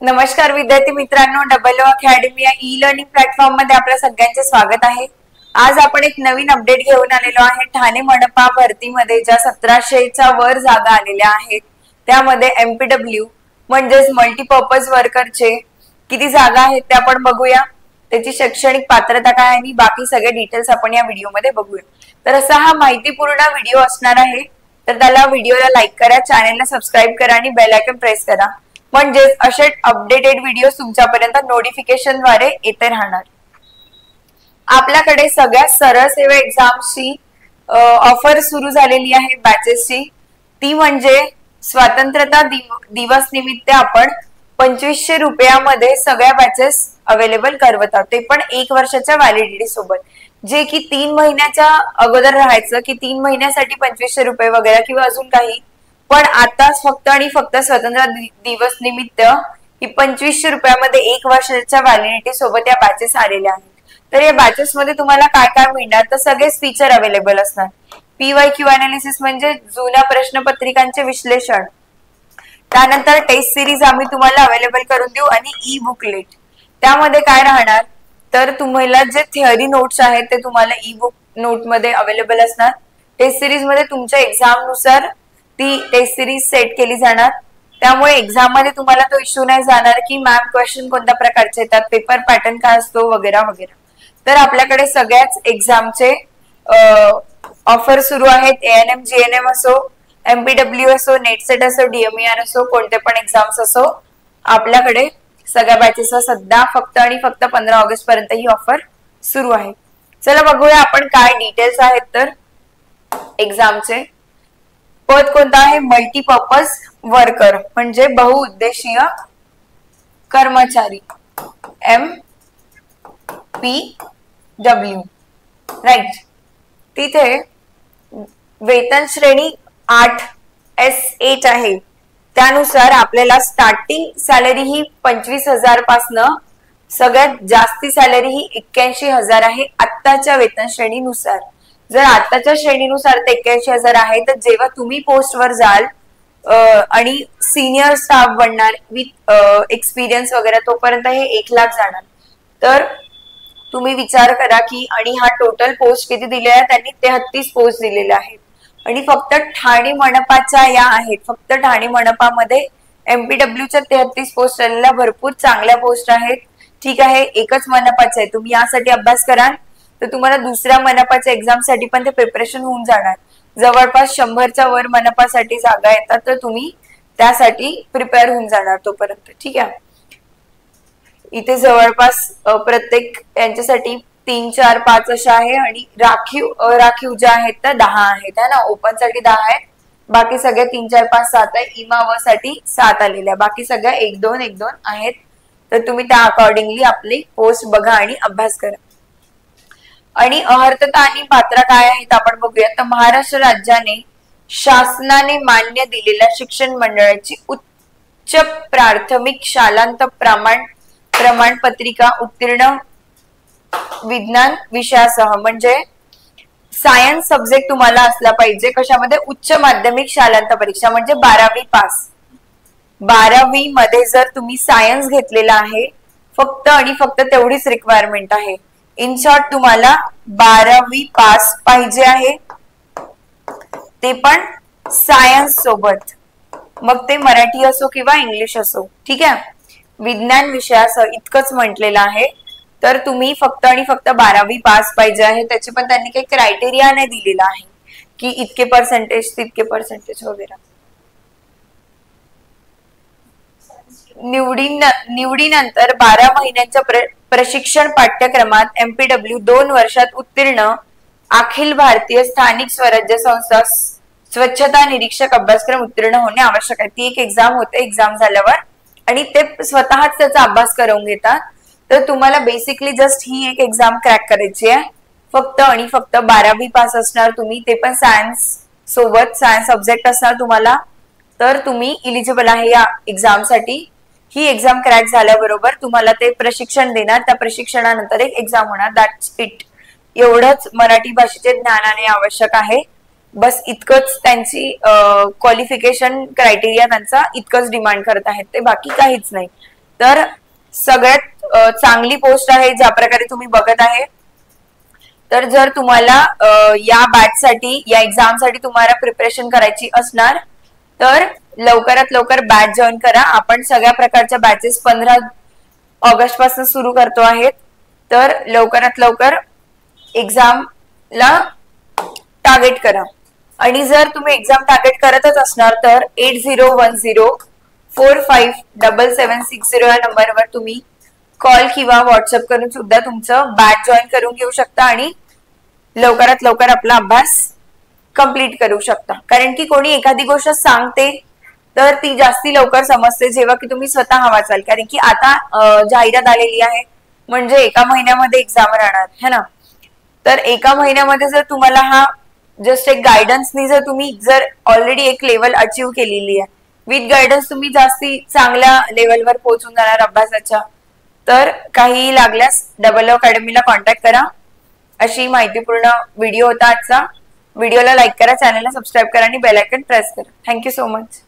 नमस्कार विद्यार्थी मित्रांनो, डबल अकॅडमी या ई लर्निंग प्लॅटफॉर्म मध्ये आपल्या सगळ्यांचे स्वागत आहे। आज आपण एक नवीन अपडेट घेऊन आलेलो आहे। ठाणे मनपा भरतीमध्ये ज्या 1700च्या वर जागा आलेल्या आहेत त्यामध्ये एमपीडब्ल्यू म्हणजेच मल्टीपर्पज वर्करचे किती जागा आहेत ते आपण बघूया। त्याची शैक्षणिक पात्रता काय आणि बाकी सगळे डिटेल्स आपण या व्हिडिओमध्ये बघूया। तर असा हा माहितीपूर्ण व्हिडिओ असणार आहे, तर त्याला व्हिडिओला लाईक करा, चॅनलला सबस्क्राइब करा आणि बेल आयकॉन प्रेस करा, म्हणजे असे अपडेटेड व्हिडिओ तुमच्यापर्यंत नोटिफिकेशन द्वारे येते राहणार। आपल्याकडे सगळ्या सरळ सेवा एक्झामची ऑफर सुरू झालेली आहे बॅचेसची। ती म्हणजे स्वातंत्र्यता दिवस निमित्त आपण 2500 रुपयामध्ये सगळ्या बॅचेस अवेलेबल करवत आहोत, ते पण 1 वर्षाच्या व्हॅलिडिटी सोबत, जे की 3 महिन्याच्या अगोदर राहायचं की 3 महिन्यासाठी 2500 रुपये वगैरे किंवा अजून काही, पण आता फक्त आणि फक्त स्वातंत्र्य दिवस निमित्त ही 2500 रुपयामध्ये 1 वर्षाच्या व्हॅलिडिटी सोबत या बॅचेस आलेल्या आहेत। तर या बॅचेस मध्ये तुम्हाला काय काय मिळणार, तर सगळेच फीचर अवेलेबल असणार। PYQ अनालिसिस म्हणजे जुन्या प्रश्नपत्रिकांचे विश्लेषण, त्यानंतर टेस्ट सिरीज आम्ही तुम्हाला अवेलेबल करून देऊ आणि ई बुकलेट। त्यामध्ये काय राहणार, तर तुम्हाला जे थिअरी नोट्स आहेत ते तुम्हाला ई बुक नोट मध्ये अवेलेबल असणार। टेस्ट सिरीज मध्ये तुमच्या एक्झाम नुसार ती टेस्ट सिरीज सेट केली जाणार, त्यामुळे एक्झाम मध्ये तुम्हाला तो इश्यू नाही जाणार की मॅम क्वेश्चन कोणत्या प्रकारचे येतात, पेपर पॅटर्न काय असतो वगैरे वगैरे। तर आपल्याकडे सगळ्याच एक्झामचे ऑफर सुरू आहेत। ANM GNM असो, MPW असो, नेट सेट असो, DMER असो, कोणते पण एक्झाम्स असो, आपल्याकडे सगळ्या बॅचेसला सध्या फक्त आणि फक्त 15 ऑगस्ट पर्यंत ही ऑफर सुरू आहे। चला बघूया आपण काय डिटेल्स आहेत। तर एक्झामचे पद कोणता आहे, मल्टीपर्पज वर्कर म्हणजे बहुउद्देशीय कर्मचारी, MPW, राईट। तिथे वेतन श्रेणी 8S8 आहे, त्यानुसार आपल्याला स्टार्टिंग सॅलरी ही 25,000 पासनं सगळ्यात जास्ती सॅलरी ही 81,000 आहे आत्ताच्या वेतन श्रेणीनुसार। जर आताच्या श्रेणीनुसार ते 81,000 आहे, तर जेव्हा तुम्ही पोस्टवर जाल आणि सिनियर स्टाफ बनणार विथ एक्सपिरियन्स वगैरे, तोपर्यंत हे 1 लाख जाणार। तर तुम्ही विचार करा की आणि हा टोटल पोस्ट किती दिलेला आहे, त्यांनी 33 पोस्ट दिलेले आहेत आणि फक्त ठाणे मनपाच्या या आहेत। फक्त ठाणे मनपामध्ये MPWच्या 33 पोस्ट आलेल्या, भरपूर चांगल्या पोस्ट आहेत। ठीक आहे, एकच मनपाचे आहे, तुम्ही यासाठी अभ्यास कराल तर तुम्हाला दुसऱ्या मनपाच्या एक्झाम साठी पण ते प्रिपरेशन होऊन जाणार। जवळपास 100च्या वर मनपासाठी जागा येतात, तर तुम्ही त्यासाठी प्रिपेअर होऊन जाणार तोपर्यंत। ठीक आहे, इथे जवळपास प्रत्येक यांच्यासाठी 3, 4, 5 अशा आहे आणि राखीव ज्या आहेत त्या 10 आहेत, है ना। ओपन साठी 10 आहे, बाकी सगळे 3, 4, 5, 7 आहे। इमा व साठी 7 आलेल्या, बाकी सगळ्या 1, 2, 1, 2 आहेत। तर तुम्ही त्या अकॉर्डिंगली आपली पोस्ट बघा आणि अभ्यास करा। आणि अर्हता आणि पात्र काय आहेत आपण बघूया। तर महाराष्ट्र राज्याने शासनाने मान्य दिलेल्या शिक्षण मंडळाची उच्च प्राथमिक शालांत प्रमाणपत्रिका उत्तीर्ण विज्ञान विषयासह, म्हणजे सायन्स सब्जेक्ट तुम्हाला असला पाहिजे कशामध्ये, उच्च माध्यमिक शालांत परीक्षा म्हणजे 12वी पास। 12वी मध्ये जर तुम्ही सायन्स घेतलेला आहे, फक्त आणि फक्त तेवढीच रिक्वायरमेंट आहे। इन शॉर्ट तुम्हाला 12वी पास पाहिजे आहे, ते पण सायन्स सोबत, मग ते मराठी असो किंवा इंग्लिश असो। ठीक आहे, विज्ञान विषयासह इतकंच म्हटलेलं आहे। तर तुम्ही फक्त आणि फक्त 12वी पास पाहिजे आहे। त्याची पण त्यांनी काही क्रायटेरिया नाही दिलेला आहे की इतके पर्सेंटेज तितके पर्सेंटेज वगैरे। निवडीनंतर 12 महिन्यांच्या प्रशिक्षण पाठ्यक्रमात MPW 2 वर्षात उत्तीर्ण अखिल भारतीय स्थानिक स्वराज्य संस्था स्वच्छता निरीक्षक अभ्यासक्रम उत्तीर्ण होणे आवश्यक आहे। ती एक एक्झाम होते, एक्झाम झाल्यावर आणि ते स्वतःच त्याचा अभ्यास करून घेतात। तर तुम्हाला बेसिकली जस्ट ही एक एक्झाम क्रॅक करायची आहे, फक्त आणि फक्त 12वी पास असणार तुम्ही, ते पण सायन्स सोबत, सायन्स सब्जेक्ट असणार तुम्हाला, तर तुम्ही इलिजिबल आहे या एक्झाम साठी। ही एक्झाम क्रॅक झाल्याबरोबर तुम्हाला ते प्रशिक्षण देणार, त्या प्रशिक्षणानंतर एक एक्झाम होणार, दॅट्स इट। एवढंच मराठी भाषेचे ज्ञानाने आवश्यक आहे, बस इतकंच त्यांची क्वालिफिकेशन क्रायटेरिया त्यांचा इतकंच डिमांड करत आहेत ते, बाकी काहीच नाही। तर सगळ्यात चांगली पोस्ट आहे ज्या प्रकारे तुम्ही बघत आहे. तर जर तुम्हाला या बॅच साठी या एक्झाम साठी तुम्हाला प्रिपरेशन करायची असणार तर लवकरात लवकर बॅच जॉईन करा. आपण सगळ्या प्रकारच्या बॅचेस 15 ऑगस्ट पासून सुरू करतो आहेत. तर लवकरात लवकर एक्झामला टार्गेट करा. आणि जर तुम्ही एक्झाम टार्गेट करतच असणार तर 8010457760 या नंबरवर तुम्ही कॉल किंवा व्हॉट्सअप करून सुद्धा तुमचं बॅच जॉईन करून घेऊ शकता आणि लवकरात लवकर आपला अभ्यास कंप्लीट करू शकता. कारण की कोणी एखादी गोष्ट सांगते तर ती जास्ती लवकर समजते जेव्हा की तुम्ही स्वतः वाचाल. कारण की आता जाहिरात आलेली आहे म्हणजे एका महिन्यामध्ये एक्झाम राहणार है ना. तर एका महिन्यामध्ये जर तुम्हाला हा जस्ट एक गायडन्सनी जर तुम्ही जर ऑलरेडी एक लेवल अचीव केलेली आहे विथ गायडन्स तुम्ही जास्ती चांगल्या लेवलवर पोहोचून जाणार अभ्यासाच्या. तर काही लागल्यास डबल अकॅडमीला कॉन्टॅक्ट करा. अशी माहितीपूर्ण व्हिडिओ होता आजचा. व्हिडिओला लाईक करा, चॅनलला सबस्क्राईब करा आणि बेल आयकॉन प्रेस करा. Thank you so much.